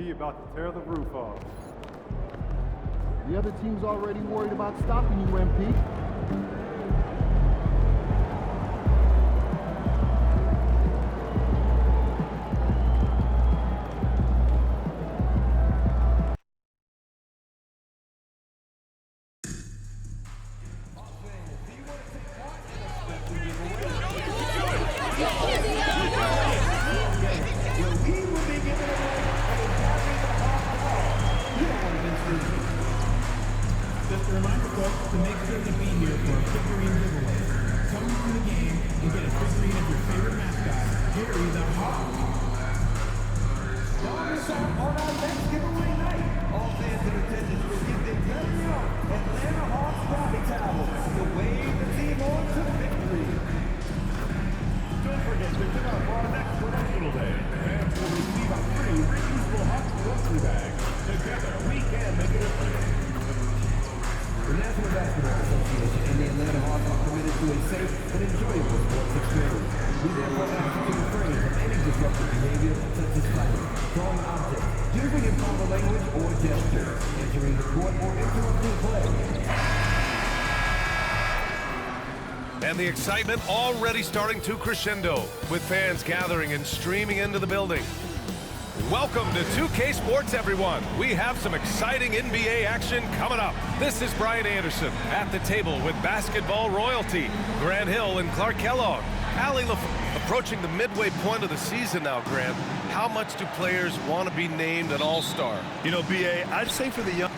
MP about to tear the roof off. The other team's already worried about stopping you, MP. Just a reminder, folks, to make sure to be here for a figurine giveaway. Come to the game and get a figurine of your favorite mascot, Harry the Hawk. Don't miss out on our next giveaway night. All fans in attendance will get their very own Atlanta Hawks Rally Towel to wave the team on to victory. Don't forget to check out our next promotional day. Fans will receive a free reusable Hawks grocery bag. Together, we can make a difference. The National Basketball Association and the Atlanta Hawks are committed to a safe and enjoyable sports experience. We therefore ask you to refrain from any disruptive behavior such as fighting, throwing objects, using improper language or gestures, entering the court or interrupting play. And the excitement already starting to crescendo, with fans gathering and streaming into the building. Welcome to 2K Sports, everyone. We have some exciting NBA action coming up. This is Brian Anderson at the table with basketball royalty, Grant Hill and Clark Kellogg. Allie approaching the midway point of the season now, Grant. How much do players want to be named an all-star? You know, B.A., I'd say for the young...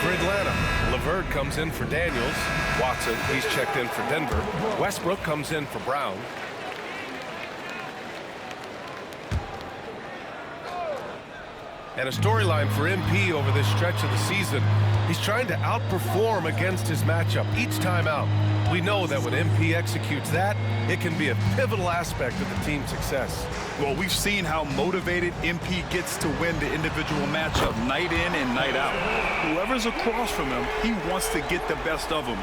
For Atlanta, LeVert comes in for Daniels. Watson, he's checked in for Denver. Westbrook comes in for Brown. And a storyline for MP over this stretch of the season. He's trying to outperform against his matchup each time out. We know that when MP executes that, it can be a pivotal aspect of the team's success. Well, we've seen how motivated MP gets to win the individual matchup night in and night out. Whoever's across from him, he wants to get the best of him.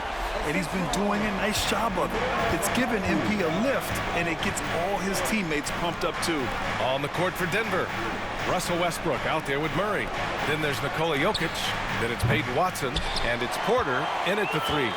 And he's been doing a nice job of it. It's given MP a lift, and it gets all his teammates pumped up too. On the court for Denver, Russell Westbrook out there with Murray. Then there's Nikola Jokic. Then it's Peyton Watson, and it's Porter in at the three.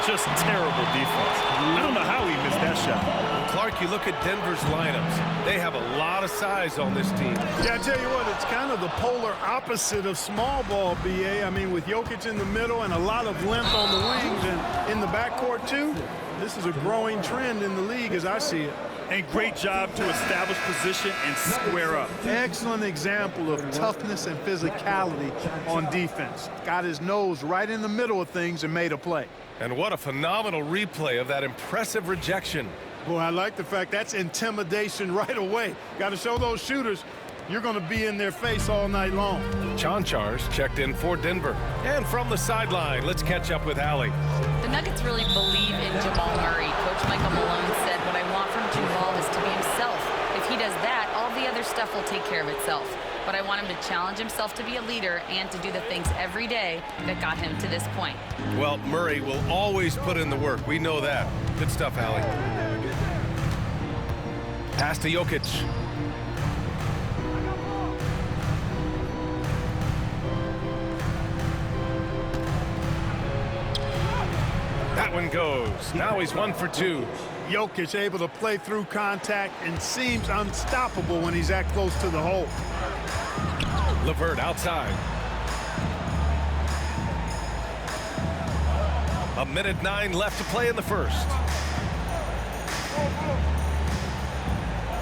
Just terrible defense. I don't know how he missed that shot. Clark, you look at Denver's lineups. They have a lot of size on this team. Yeah, I tell you what, it's kind of the polar opposite of small ball, B.A. I mean, with Jokic in the middle and a lot of length on the wings and in the backcourt, too, this is a growing trend in the league as I see it. And great job to establish position and square up. Excellent example of toughness and physicality on defense. Got his nose right in the middle of things and made a play. And what a phenomenal replay of that impressive rejection. Boy, I like the fact that's intimidation right away. Got to show those shooters you're going to be in their face all night long. Chanchar's checked in for Denver. And from the sideline, let's catch up with Allie. The Nuggets really believe in Jamal Murray. Coach Michael Malone said, what I want from Jamal is to be himself. If he does that, all the other stuff will take care of itself. But I want him to challenge himself to be a leader and to do the things every day that got him to this point. Well, Murray will always put in the work. We know that. Good stuff, Allie. Pass to Jokic. That one goes. Now he's 1 for 2. Jokic able to play through contact and seems unstoppable when he's that close to the hole. LeVert outside. 1:09 left to play in the first.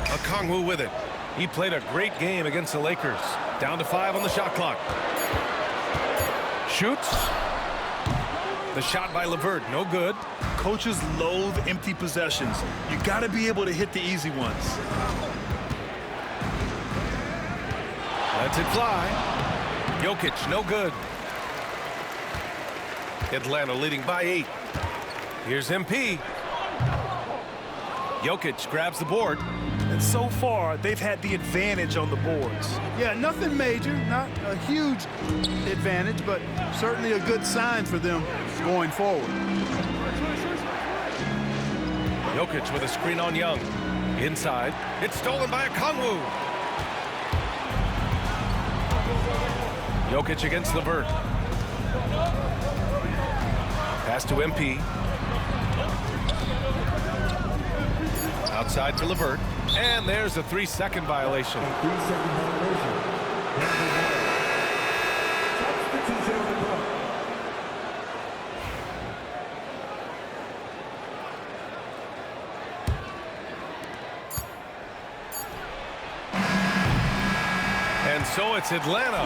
Okongwu with it. He played a great game against the Lakers. Down to 5 on the shot clock. Shoots. The shot by LeVert, no good. Coaches loathe empty possessions. You got to be able to hit the easy ones. Lets it fly. Jokic, no good. Atlanta leading by 8. Here's MP. Jokic grabs the board. and so far, they've had the advantage on the boards. Yeah, nothing major, not a huge advantage, but certainly a good sign for them going forward. Jokic with a screen on Young. Inside, it's stolen by Okongwu. Jokic against LeVert. Pass to MP. Outside to LeVert. And there's a 3-second violation. And so it's Atlanta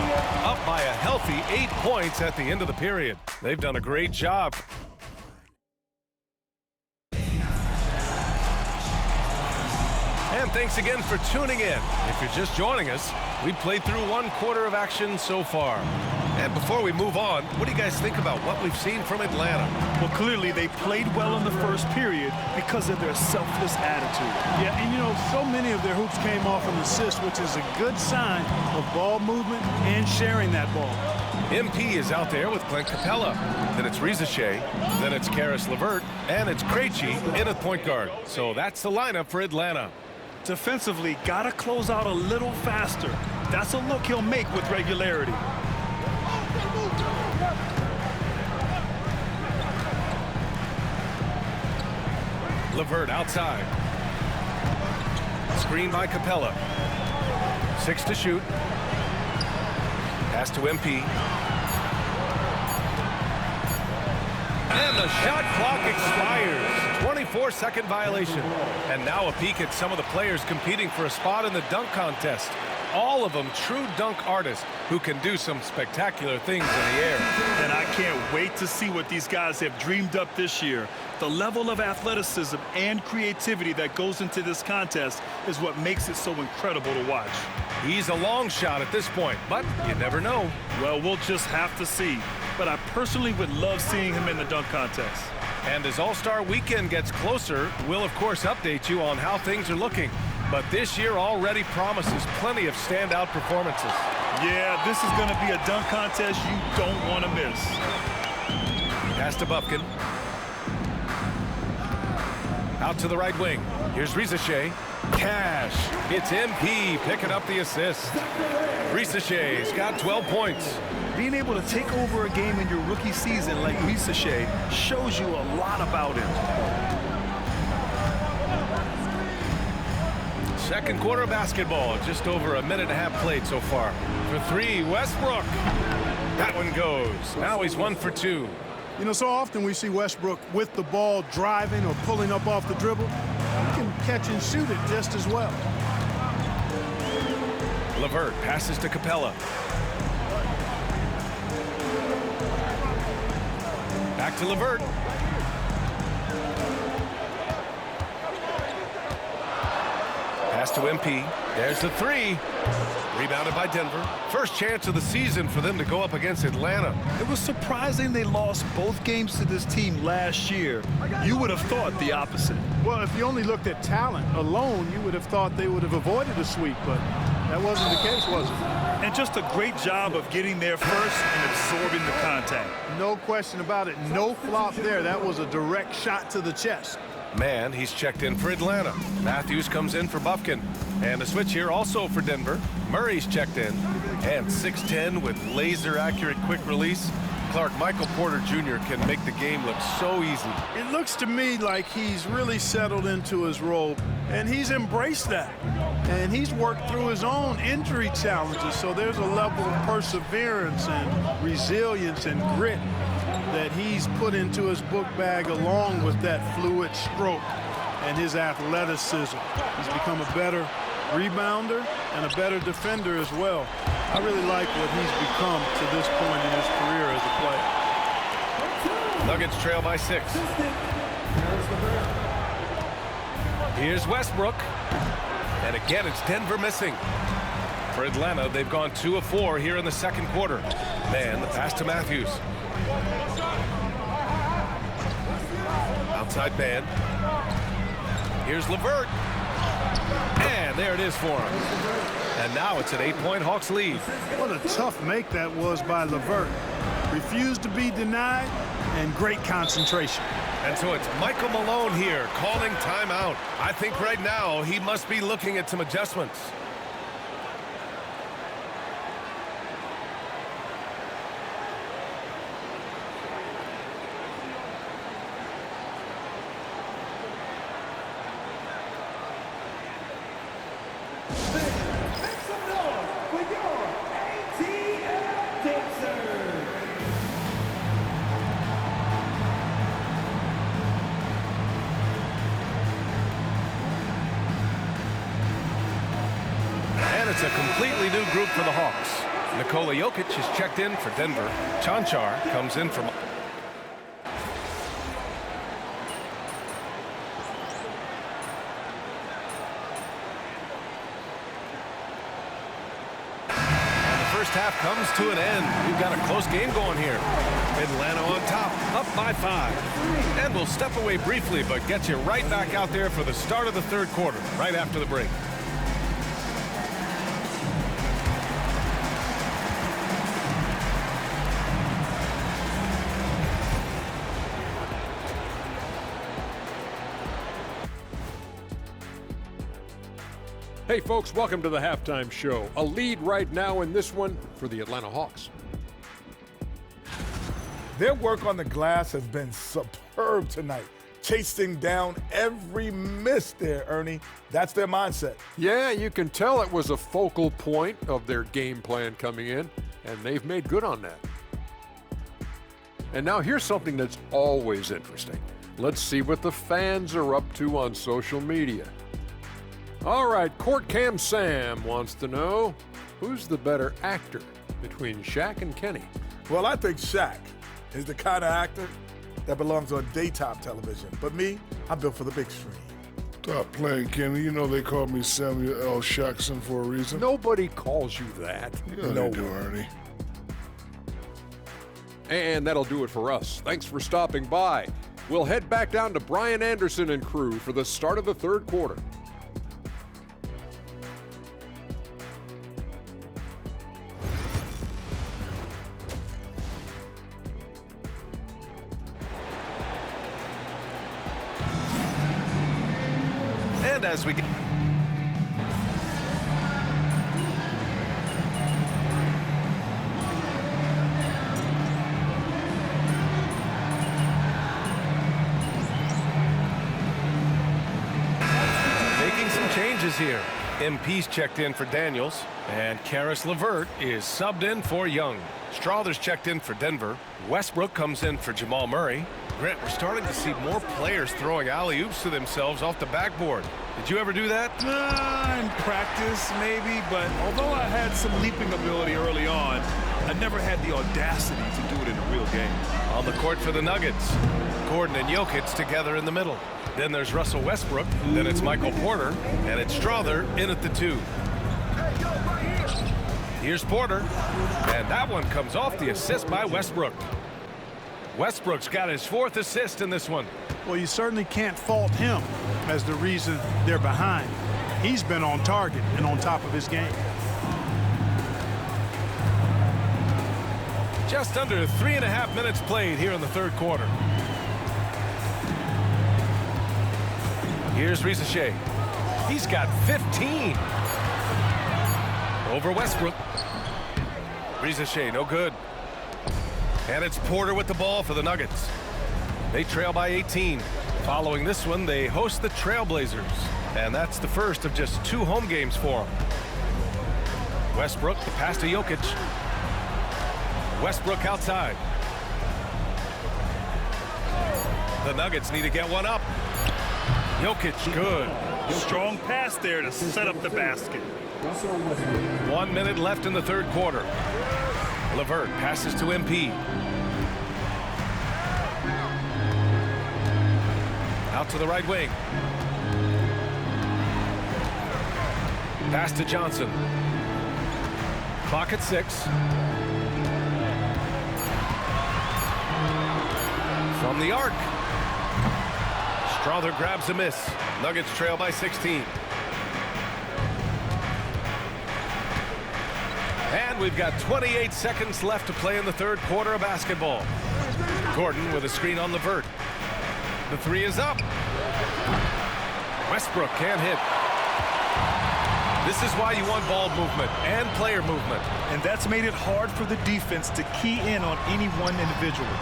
up by a healthy 8 points at the end of the period. They've done a great job. And thanks again for tuning in. If you're just joining us, we've played through 1 quarter of action so far. And before we move on, what do you guys think about what we've seen from Atlanta? Well, clearly they played well in the first period because of their selfless attitude. Yeah, and you know, so many of their hoops came off an assist, which is a good sign of ball movement and sharing that ball. MP is out there with Clint Capella. Then it's Rizachet, then it's Karis LeVert, and it's Krejci in at point guard. So that's the lineup for Atlanta. Defensively, gotta close out a little faster. That's a look he'll make with regularity. LeVert outside. Screen by Capella. 6 to shoot. Pass to MP. And the shot clock expires. 24-second violation. And now a peek at some of the players competing for a spot in the dunk contest. All of them true dunk artists who can do some spectacular things in the air. And I can't wait to see what these guys have dreamed up this year. The level of athleticism and creativity that goes into this contest is what makes it so incredible to watch. He's a long shot at this point, but you never know. Well, we'll just have to see. But I personally would love seeing him in the dunk contest. And as All-Star Weekend gets closer, we'll of course update you on how things are looking. But this year already promises plenty of standout performances. Yeah, this is going to be a dunk contest you don't want to miss. Pass to Bufkin. Out to the right wing. Here's Rizachet. Cash. It's MP picking up the assist. Risachet's got 12 points. Being able to take over a game in your rookie season like Risachet shows you a lot about him. Second quarter basketball, just over a minute and a half played so far. For 3, Westbrook. That one goes. Now he's 1 for 2. You know, so often we see Westbrook with the ball driving or pulling up off the dribble. He can catch and shoot it just as well. LeVert passes to Capella. Back to LeVert. Pass to MP. There's the 3. Rebounded by Denver. First chance of the season for them to go up against Atlanta. It was surprising they lost both games to this team last year. You would have thought the opposite. Well, if you only looked at talent alone, you would have thought they would have avoided a sweep, but that wasn't the case, was it? And just a great job of getting there first and absorbing the contact. No question about it. No flop there. That was a direct shot to the chest. Man, he's checked in for Atlanta. Matthews comes in for Bufkin. And a switch here also for Denver. Murray's checked in. And 6'10" with laser-accurate quick release. Clark, Michael Porter Jr. can make the game look so easy. It looks to me like he's really settled into his role, and he's embraced that. And he's worked through his own injury challenges, so there's a level of perseverance and resilience and grit that he's put into his book bag along with that fluid stroke and his athleticism. He's become a better rebounder and a better defender as well. I really like what he's become to this point in his career as a player. Nuggets trail by 6. Here's Westbrook. And again, it's Denver missing. For Atlanta, they've gone 2 of 4 here in the second quarter. Man, the pass to Matthews. Outside man. Here's LeVert. And there it is for him. And now it's an 8-point Hawks lead. What a tough make that was by LeVert. Refused to be denied, and great concentration. And so it's Michael Malone here calling timeout. I think right now he must be looking at some adjustments. It's a completely new group for the Hawks. Nikola Jokic is checked in for Denver. Chanchar comes in from... The first half comes to an end. We've got a close game going here. Atlanta on top, up by 5. And we'll step away briefly, but get you right back out there for the start of the third quarter, right after the break. Hey folks, welcome to the halftime show. A lead right now in this one for the Atlanta Hawks. Their work on the glass has been superb tonight. Chasing down every miss there, Ernie. That's their mindset. Yeah, you can tell it was a focal point of their game plan coming in, and they've made good on that. And now here's something that's always interesting. Let's see what the fans are up to on social media. All right, Court Cam Sam wants to know, who's the better actor between Shaq and Kenny? Well, I think Shaq is the kind of actor that belongs on daytime television. But me, I'm built for the big screen. Stop playing, Kenny. You know they called me Samuel L. Jackson for a reason. Nobody calls you that. Yeah, No they do, way. Ernie. And that'll do it for us. Thanks for stopping by. We'll head back down to Brian Anderson and crew for the start of the third quarter. And as we get... Making some changes here. MP's checked in for Daniels, and Karis LeVert is subbed in for Young. Strother's checked in for Denver. Westbrook comes in for Jamal Murray. Grant, we're starting to see more players throwing alley-oops to themselves off the backboard. Did you ever do that? In practice, maybe, but although I had some leaping ability early on, I never had the audacity to do it in a real game. On the court for the Nuggets, Gordon and Jokic together in the middle. Then there's Russell Westbrook, then it's Michael Porter, and it's Strother in at the 2. Here's Porter, and that one comes off the assist by Westbrook. Westbrook's got his 4th assist in this one. Well, you certainly can't fault him as the reason they're behind. He's been on target and on top of his game. Just under 3.5 minutes played here in the third quarter. Here's Risache. He's got 15. Over Westbrook. Risache, no good. And it's Porter with the ball for the Nuggets. They trail by 18. Following this one, they host the Trailblazers. And that's the first of just 2 home games for them. Westbrook, the pass to Jokic. Westbrook outside. The Nuggets need to get one up. Jokic, good. Strong pass there to set up the basket. 1 minute left in the third quarter. LeVert passes to MP. Out to the right wing. Pass to Johnson. Clock at 6. From the arc. Strother grabs a miss. Nuggets trail by 16. And we've got 28 seconds left to play in the third quarter of basketball. Gordon with a screen on LeVert. The three is up. Westbrook can't hit. This is why you want ball movement and player movement. And that's made it hard for the defense to key in on any one individual.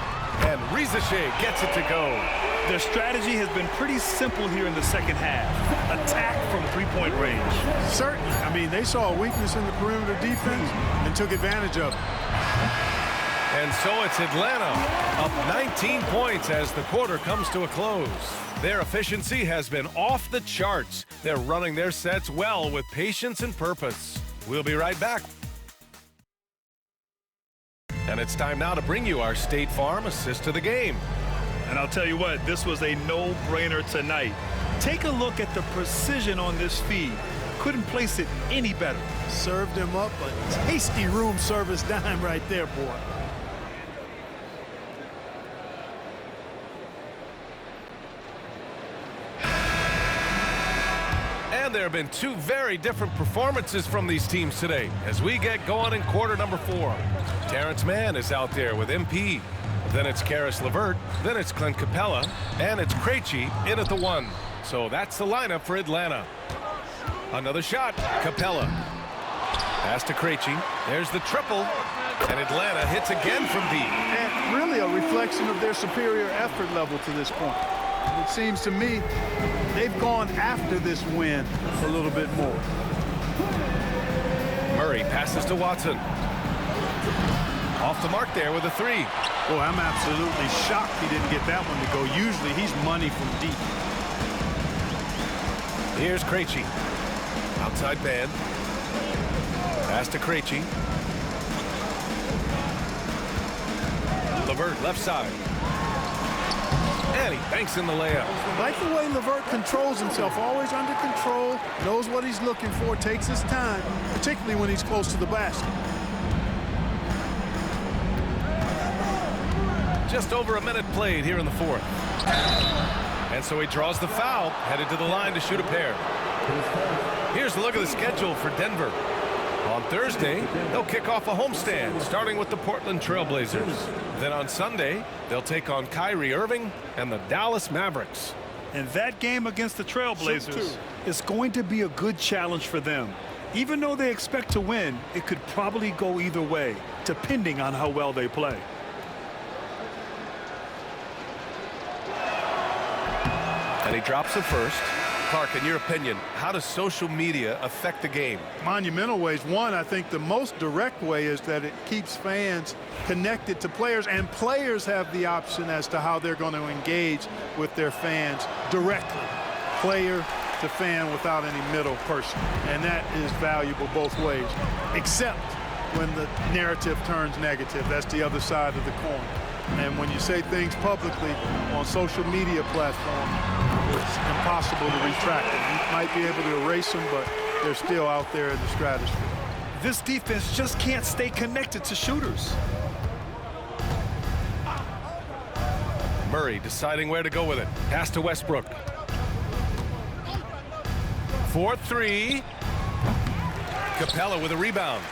And Rizachet gets it to go. Their strategy has been pretty simple here in the second half. Attack from three-point range. Certainly. I mean, they saw a weakness in the perimeter defense and took advantage of it. And so it's Atlanta up 19 points as the quarter comes to a close. Their efficiency has been off the charts. They're running their sets well with patience and purpose. We'll be right back. And it's time now to bring you our State Farm assist to the game. And I'll tell you what, this was a no-brainer tonight. Take a look at the precision on this feed. Couldn't place it any better. Served him up a tasty room service dime right there, boy. And there have been two very different performances from these teams today as we get going in quarter number 4. Terrence Mann is out there with MP. Then it's Karis LeVert. Then it's Clint Capella. And it's Krejci in at the 1. So that's the lineup for Atlanta. Another shot. Capella. Pass to Krejci. There's the triple. And Atlanta hits again from deep. And really a reflection of their superior effort level to this point. It seems to me they've gone after this win a little bit more. Murray passes to Watson. Off the mark there with a 3. Boy, I'm absolutely shocked he didn't get that one to go. Usually he's money from deep. Here's Krejci. Outside band. Pass to Krejci. LeVert left side. And he banks in the layup. Like the way LeVert controls himself, always under control, knows what he's looking for, takes his time, particularly when he's close to the basket. Just over a minute played here in the 4th. And so he draws the foul, headed to the line to shoot a pair. Here's a look at the schedule for Denver. On Thursday, they'll kick off a homestand, starting with the Portland Trail Blazers. Then on Sunday, they'll take on Kyrie Irving and the Dallas Mavericks. And that game against the Trail Blazers is going to be a good challenge for them. Even though they expect to win, it could probably go either way, depending on how well they play. And he drops it first. Clark, in your opinion, how does social media affect the game? Monumental ways. One, I think the most direct way is that it keeps fans connected to players, and players have the option as to how they're going to engage with their fans directly, player to fan, without any middle person. And that is valuable both ways, except when the narrative turns negative. That's the other side of the coin. And when you say things publicly on social media platforms, it's impossible to retract them. You might be able to erase them, but they're still out there in the stratosphere. This defense just can't stay connected to shooters. Murray deciding where to go with it. Pass to Westbrook. 4-3. Capella with a rebound.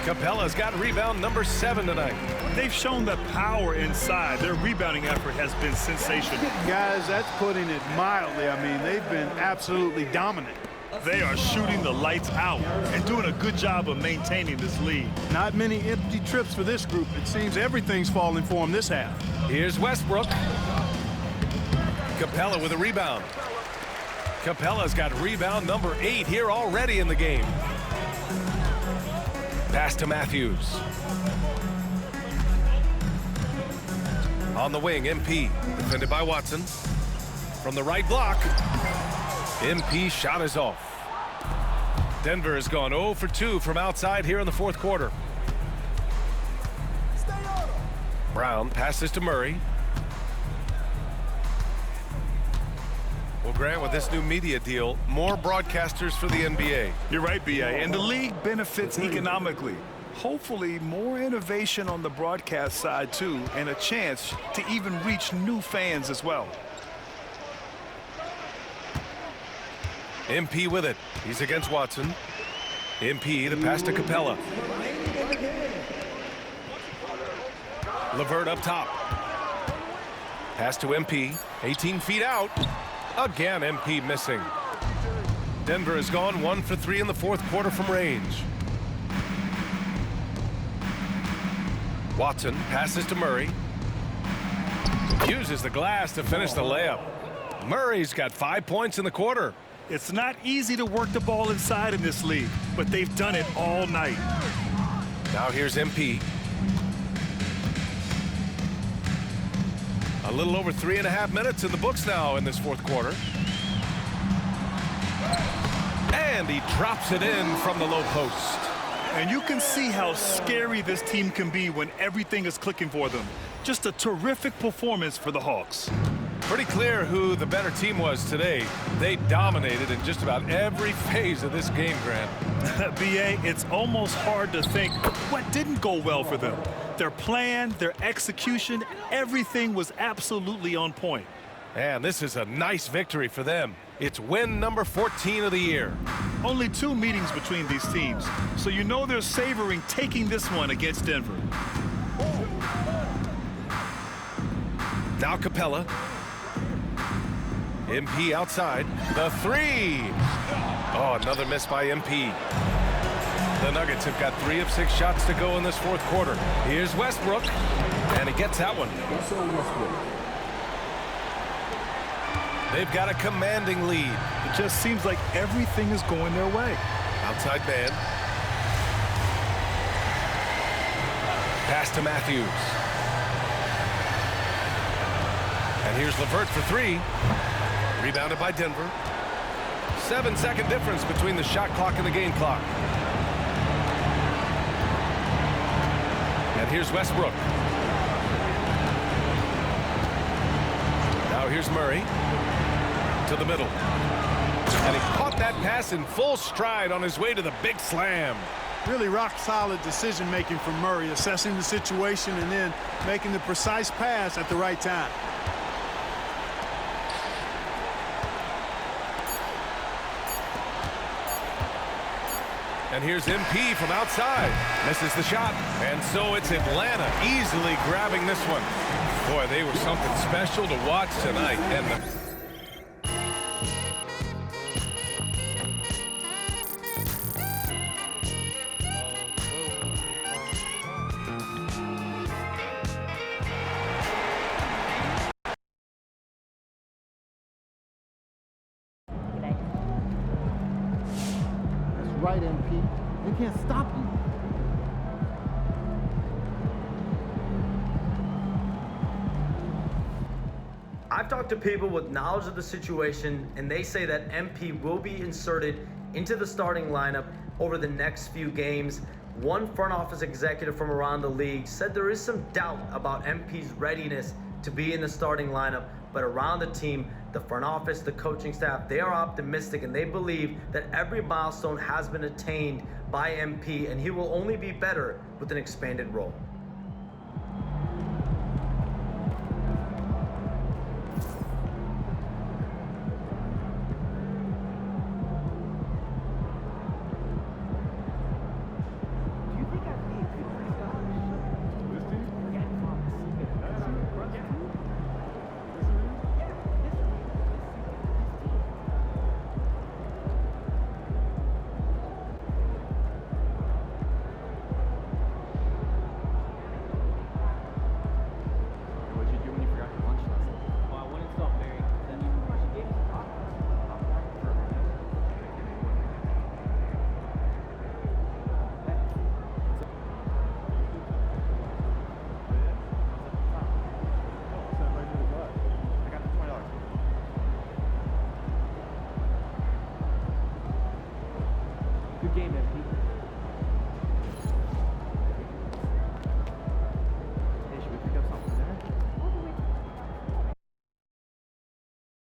Capella's got rebound number 7 tonight. They've shown the power inside. Their rebounding effort has been sensational. Guys, that's putting it mildly. I mean, they've been absolutely dominant. They are shooting the lights out and doing a good job of maintaining this lead. Not many empty trips for this group. It seems everything's falling for them this half. Here's Westbrook. Capella with a rebound. Capella's got rebound number 8 here already in the game. Pass to Matthews. On the wing, MP, defended by Watson. From the right block, MP shot is off. Denver has gone 0 for 2 from outside here in the 4th quarter. Brown passes to Murray. Well, Grant, with this new media deal, more broadcasters for the NBA. You're right, B.A., and the league benefits economically. Hopefully, more innovation on the broadcast side, too, and a chance to even reach new fans as well. MP with it. He's against Watson. MP, the pass to Capella. LeVert up top. Pass to MP. 18 feet out. Again, MP missing. Denver has gone 1 for 3 in the fourth quarter from range. Watson passes to Murray. Uses the glass to finish the layup. Murray's got 5 points in the quarter. It's not easy to work the ball inside in this league, but they've done it all night. Now here's MP. A little over 3.5 minutes in the books now in this fourth quarter. And he drops it in from the low post. And you can see how scary this team can be when everything is clicking for them. Just a terrific performance for the Hawks. Pretty clear who the better team was today. They dominated in just about every phase of this game, Grant. B.A., it's almost hard to think what didn't go well for them. Their plan, their execution, everything was absolutely on point. And this is a nice victory for them. It's win number 14 of the year. Only 2 meetings between these teams, so you know they're savoring taking this one against Denver. Now Capella. MP outside. The 3. Oh, another miss by MP. The Nuggets have got 3 of 6 shots to go in this fourth quarter. Here's Westbrook, and he gets that one. They've got a commanding lead. It just seems like everything is going their way. Outside man. Pass to Matthews. And here's LeVert for 3. Rebounded by Denver. 7-second difference between the shot clock and the game clock. And here's Westbrook. Now here's Murray. To the middle. And he caught that pass in full stride on his way to the big slam. Really rock-solid decision-making from Murray, assessing the situation and then making the precise pass at the right time. And here's MP from outside. Misses the shot. And so it's Atlanta easily grabbing this one. Boy, they were something special to watch tonight. And Right, MP. They can't stop you. I've talked to people with knowledge of the situation, and they say that MP will be inserted into the starting lineup over the next few games. One front office executive from around the league said there is some doubt about MP's readiness to be in the starting lineup, but around the team, the front office, the coaching staff, they are optimistic and they believe that every milestone has been attained by MP and he will only be better with an expanded role. Good game, MP.